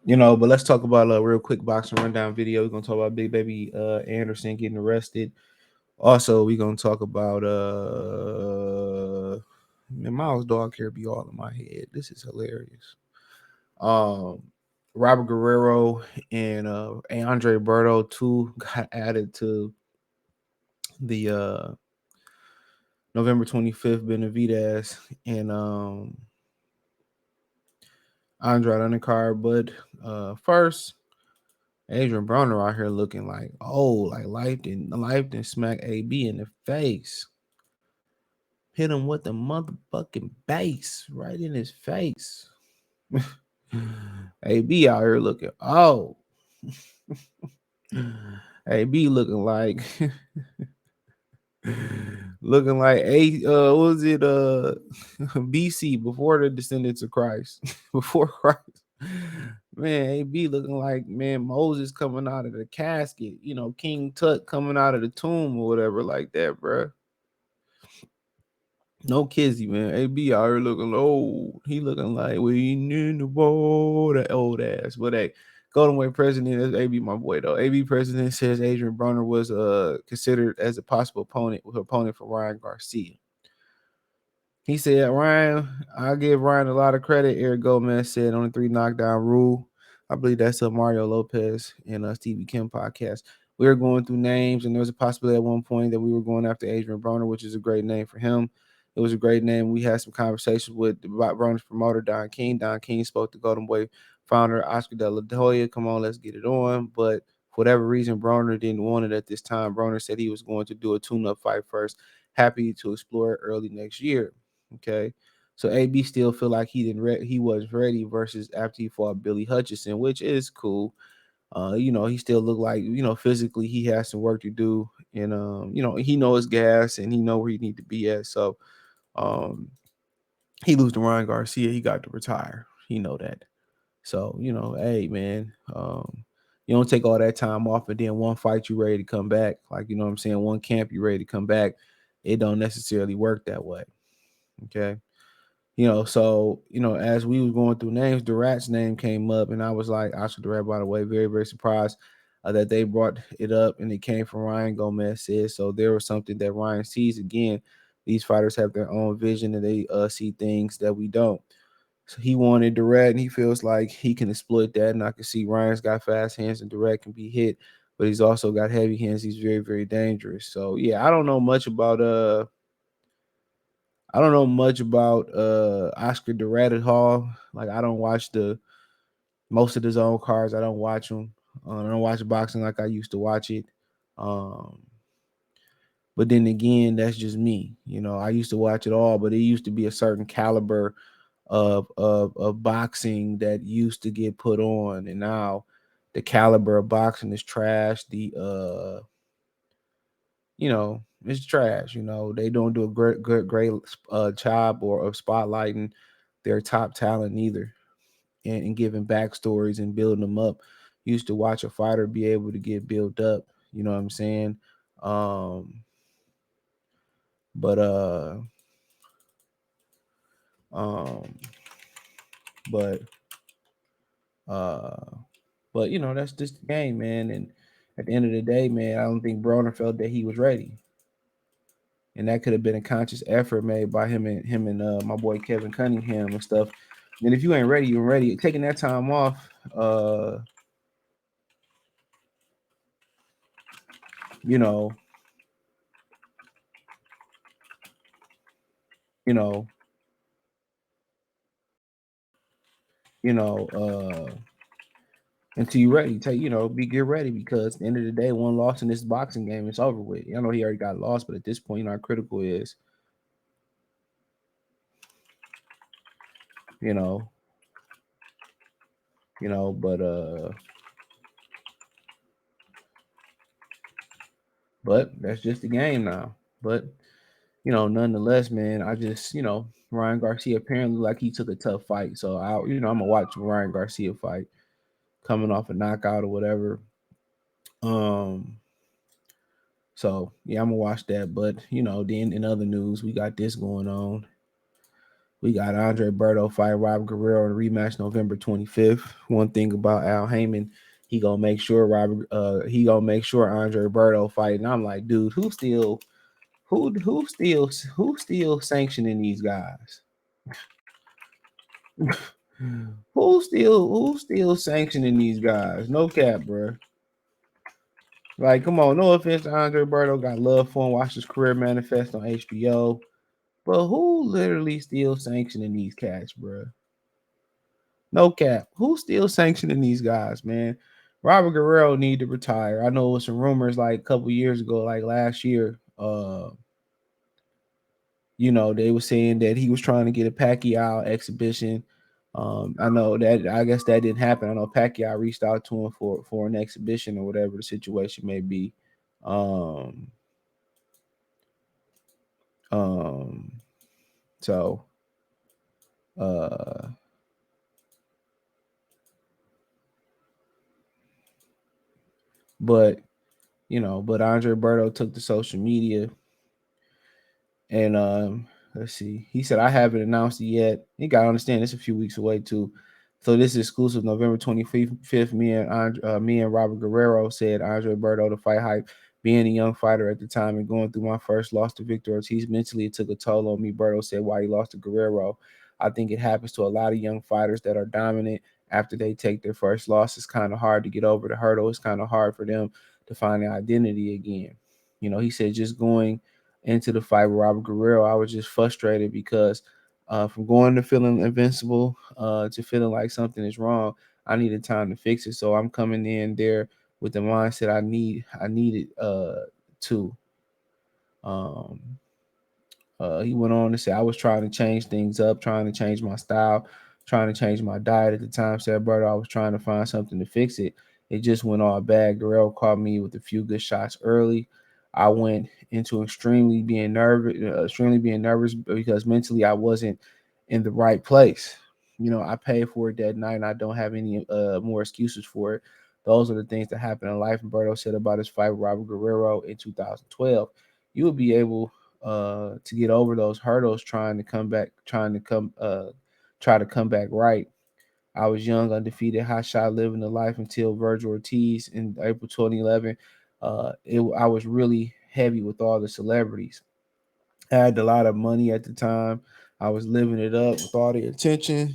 But let's talk about a real quick boxing rundown video. We're gonna talk about Big Baby Anderson getting arrested. Also, we're gonna talk about man, Miles dog hair be all in my head. This is hilarious. Um, Robert Guerrero and Andre Berto too got added to the November 25th Benavidez and Andrade undercard. But first, Adrien Broner out here looking like like life didn't smack AB in the face. Hit him with the motherfucking base right in his face. AB out here looking AB looking like looking like what was it BC before the descendants of Christ. Before Christ. Man, AB looking like Moses coming out of the casket, King Tut coming out of the tomb or whatever like that, bro. No kizzy, man. AB out here looking old. He looking like we in the water, old ass. But hey, Golden Way president is AB, my boy though. AB president says Adrien Broner was considered as a possible opponent for Ryan Garcia. He said, I give Ryan a lot of credit. Eric Gomez said on the 3 knockdown rule. I believe that's a Mario Lopez and Stevie Kim podcast. We were going through names, and there was a possibility at one point that we were going after Adrien Broner, which is a great name for him. It was a great name. We had some conversations with Broner's promoter, Don King. Don King spoke to Golden Boy founder Oscar De La Hoya. Come on, let's get it on. But for whatever reason, Broner didn't want it at this time. Broner said he was going to do a tune-up fight first. Happy to explore it early next year. Okay, so AB still feel like he was ready versus after he fought Billy Hutchinson, which is cool. He still looked like physically he has some work to do, and he knows gas and he know where he need to be at. So he lose to Ryan Garcia, he got to retire. He know that. So hey man, you don't take all that time off and then one fight you ready to come back. Like what I'm saying, one camp you ready to come back. It don't necessarily work that way. Okay. So as we was going through names, Durant's name came up, and I was like, Oscar Durant, by the way, very, very surprised that they brought it up, and it came from Ryan Gomez says. So there was something that Ryan sees. Again, these fighters have their own vision, and they see things that we don't. So he wanted Durant, and he feels like he can exploit that, and I can see Ryan's got fast hands, and Durant can be hit, but he's also got heavy hands. He's very, very dangerous. So yeah, I don't know much about Oscar Durant Hall. Like I don't watch the most of the zone cards. I don't watch them. I don't watch boxing like I used to watch it. Um, but then again, that's just me. I used to watch it all, but it used to be a certain caliber of boxing that used to get put on, and now the caliber of boxing is trash. It's trash. They don't do a great job or of spotlighting their top talent either, and giving backstories and building them up. Used to watch a fighter be able to get built up. You know what I'm saying? Um, but um, but uh, but that's just the game, man. And at the end of the day, man, I don't think Broner felt that he was ready, and that could have been a conscious effort made by him and my boy Kevin Cunningham and stuff. And if you ain't ready, you're ready. Taking that time off, you know, you know, you know, until you're ready. Get ready, because at the end of the day, one loss in this boxing game, it's over with. I know he already got lost, but at this point, how critical is, you know, but that's just the game now. But nonetheless, man, I just Ryan Garcia apparently like he took a tough fight, so I'm gonna watch Ryan Garcia fight coming off a knockout or whatever. Um, so yeah, I'm gonna watch that. But then in other news, we got this going on. We got Andre Berto fight Rob Guerrero in rematch November 25th. One thing about Al Heyman, he gonna make sure Andre Berto fight. And I'm like, dude, who still sanctioning these guys? Who still sanctioning these guys? No cap, bro. Like, come on, no offense to Andre Berto, got love for him, watched his career manifest on HBO. But who literally still sanctioning these cats, bro? No cap. Who's still sanctioning these guys, man? Robert Guerrero need to retire. I know it was some rumors like a couple years ago, like last year. They were saying that he was trying to get a Pacquiao exhibition. I know that I guess that didn't happen. I know Pacquiao reached out to him for an exhibition or whatever the situation may be. Um, um, so uh but but Andre Berto took to social media and let's see. He said I haven't announced it yet. You gotta understand it's a few weeks away too. So this is exclusive November 25th. Me and Robert Guerrero said Andre Berto to fight hype. Being a young fighter at the time and going through my first loss to Victor Ortiz mentally, it took a toll on me. Berto said why he lost to Guerrero. I think it happens to a lot of young fighters that are dominant after they take their first loss. It's kind of hard to get over the hurdle. It's kind of hard for them to find their identity again. He said just going into the fight with Robert Guerrero, I was just frustrated because from going to feeling invincible to feeling like something is wrong, I needed time to fix it. So I'm coming in there with the mindset I needed to. Um, he went on to say, I was trying to change things up, trying to change my style, trying to change my diet at the time. Said, Berto, I was trying to find something to fix it. It just went all bad. Guerrero caught me with a few good shots early. I went into extremely being nervous because mentally I wasn't in the right place. I paid for it that night and I don't have any more excuses for it. Those are the things that happen in life. And Berto said about his fight with Robert Guerrero in 2012. You will be able to get over those hurdles try to come back right. I was young, undefeated, hot shot, living the life until Virgil Ortiz in April 2011. I was really heavy with all the celebrities. I had a lot of money at the time. I was living it up with all the attention.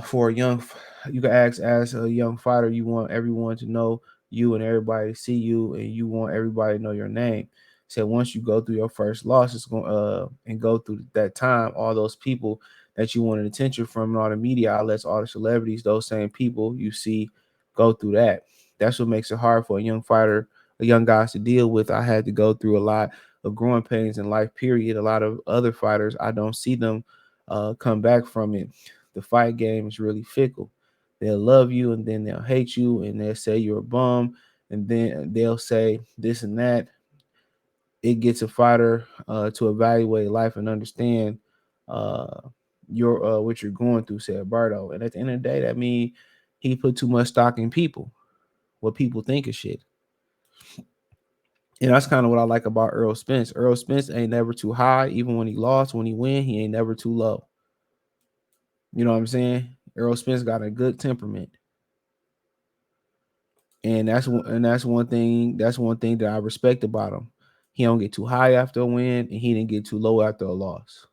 For a young you can ask as a young fighter, you want everyone to know you and everybody to see you and you want everybody to know your name. So once you go through your first loss, it's going and go through that time, all those people that you wanted attention from and all the media outlets, all the celebrities, those same people you see go through that. That's what makes it hard for a young fighter, a young guys to deal with. I had to go through a lot of growing pains in life, period. A lot of other fighters, I don't see them come back from it. The fight game is really fickle. They'll love you and then they'll hate you and they'll say you're a bum and then they'll say this and that. It gets a fighter to evaluate life and understand uh, your what you're going through, said Berto. And at the end of the day, that means he put too much stock in people, what people think of shit. And that's kind of what I like about Earl Spence. Earl Spence ain't never too high, even when he lost. When he win, he ain't never too low. You know what I'm saying? Earl Spence got a good temperament. And that's one thing that I respect about him. He don't get too high after a win, and he didn't get too low after a loss.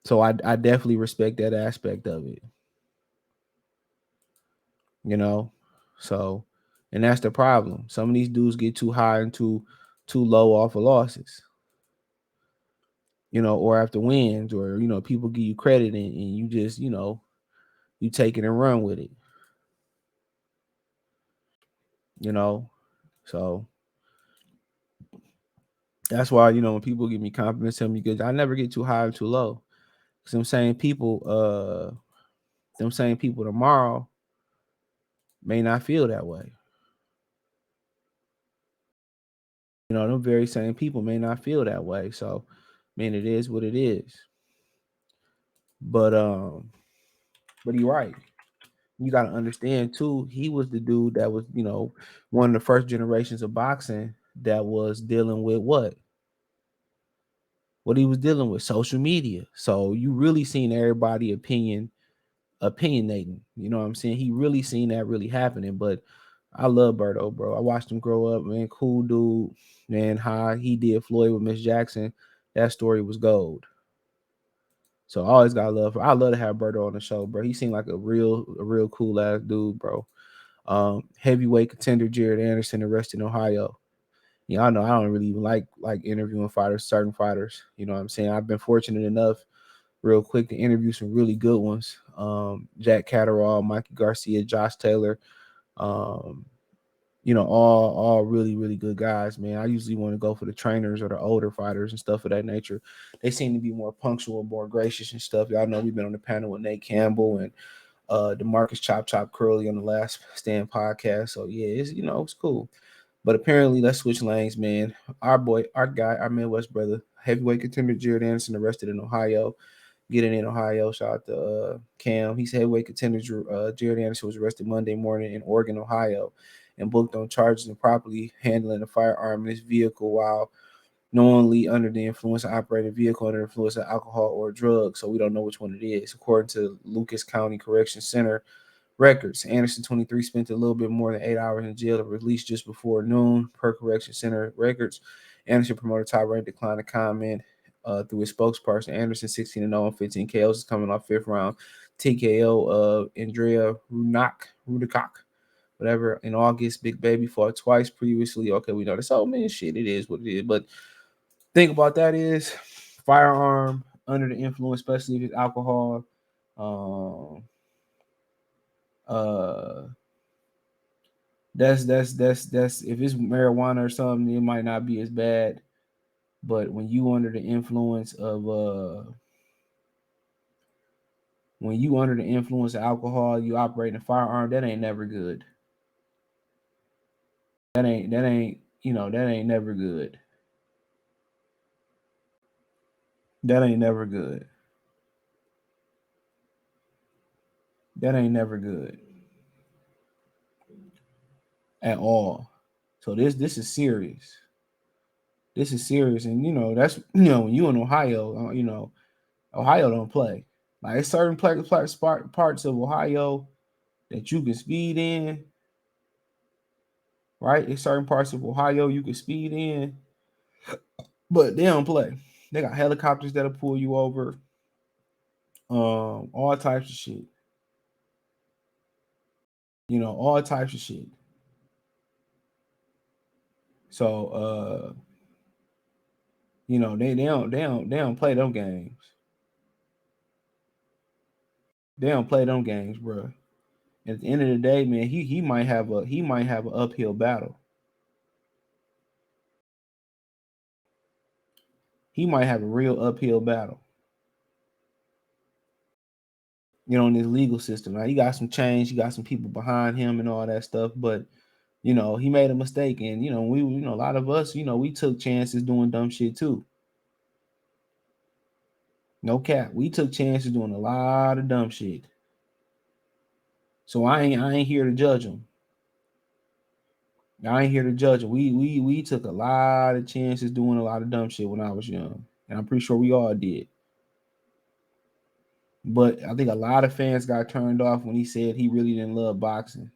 So I definitely respect that aspect of it. You know, so and that's the problem. Some of these dudes get too high and too low off of losses. Or after wins, or people give you credit and you just you take it and run with it. You know, so that's why when people give me compliments, tell me good. I never get too high or too low. Some same people tomorrow may not feel that way. Them very same people may not feel that way. So, man, it is what it is. But but you're right. You got to understand too. He was the dude that was, one of the first generations of boxing that was dealing with what? what he was dealing with, social media. So you really seen everybody opinionating. You know what I'm saying? He really seen that really happening. But I love Berto, bro. I watched him grow up, man. Cool dude, man. How he did Floyd with Miss Jackson, that story was gold. So I always got love for. I love to have Berto on the show, bro. He seemed like a real cool ass dude, bro. Heavyweight contender Jared Anderson arrested in Ohio. Yeah, I know I don't really even like interviewing fighters, certain fighters. You know what I'm saying? I've been fortunate enough, real quick, to interview some really good ones. Jack Catterall, Mikey Garcia, Josh Taylor. Um, all really good guys, man. I usually want to go for the trainers or the older fighters and stuff of that nature. They seem to be more punctual, more gracious and stuff. Y'all know we've been on the panel with Nate Campbell and DeMarcus Chop Curley on the Last Stand podcast. So yeah, it's cool. But apparently, let's switch lanes, man. Our guy, our Midwest brother, heavyweight contender Jared Anderson arrested in Ohio. Getting in Ohio, shout out to Cam. He's heavyweight contender Jared Anderson was arrested Monday morning in Oregon, Ohio, and booked on charges of improperly handling a firearm in his vehicle while knowingly under the influence of operating a vehicle under the influence of alcohol or drugs. So we don't know which one it is. According to Lucas County Correction Center records, Anderson, 23, spent a little bit more than 8 hours in jail and released just before noon, per Correction Center records. Anderson promoter Top Rank declined to comment through his spokesperson. Anderson, 16-0 and 15 KOs, is coming off fifth round TKO of Andrea Rudakak, whatever. In August, Big Baby fought twice previously. Okay, we know this. Oh man, shit, it is what it is. But think about that is firearm under the influence, especially if it's alcohol. Uh, that's if it's marijuana or something, it might not be as bad. But when you under the influence of alcohol, you operate a firearm, that ain't never good. That ain't never good. That ain't never good. That ain't never good at all. So this is serious. This is serious, and that's when you in Ohio, Ohio don't play. Like it's certain parts of Ohio that you can speed in, right? It's certain parts of Ohio you can speed in, but they don't play. They got helicopters that'll pull you over, all types of shit. All types of shit. So they don't play them games. They don't play them games, bro. At the end of the day, man, he might have an uphill battle. He might have a real uphill battle. In this legal system. Now he got some change, he got some people behind him and all that stuff, but he made a mistake, and we a lot of us, we took chances doing dumb shit too. No cap, we took chances doing a lot of dumb shit. So I ain't here to judge him. I ain't here to judge him. We took a lot of chances doing a lot of dumb shit when I was young, and I'm pretty sure we all did. But I think a lot of fans got turned off when he said he really didn't love boxing.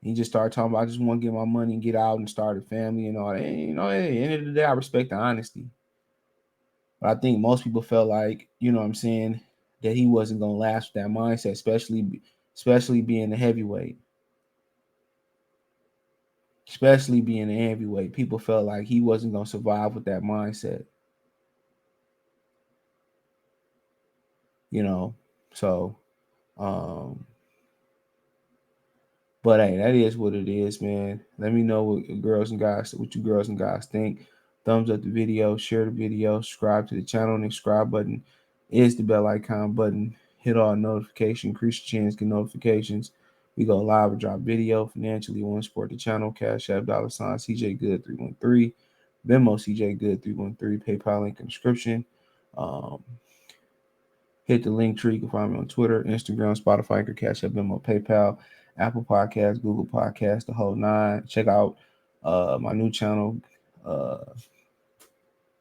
He just started talking about, I just want to get my money and get out and start a family and all that. And, at the end of the day, I respect the honesty. But I think most people felt like, what I'm saying, that he wasn't going to last with that mindset, especially being a heavyweight. Especially being a heavyweight. People felt like he wasn't going to survive with that mindset. So, but hey, that is what it is, man. Let me know what you girls and guys think. Thumbs up the video, share the video, subscribe to the channel, and the subscribe button is the bell icon button. Hit all notifications, increase your chance, get notifications. We go live and drop video financially. Want to support the channel? Cash App $ CJ Good 313, Venmo CJ Good 313, PayPal link in the description. Hit the link tree. You can find me on Twitter, Instagram, Spotify, Anchor, Cash App, Venmo, PayPal, Apple Podcasts, Google Podcasts, the whole nine. Check out my new channel,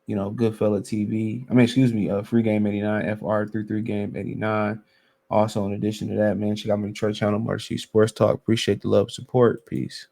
Goodfella TV. I mean, excuse me, Free Game 89, FR33 Game 89. Also, in addition to that, man, check out my Detroit channel, Marty Sports Talk. Appreciate the love, support. Peace.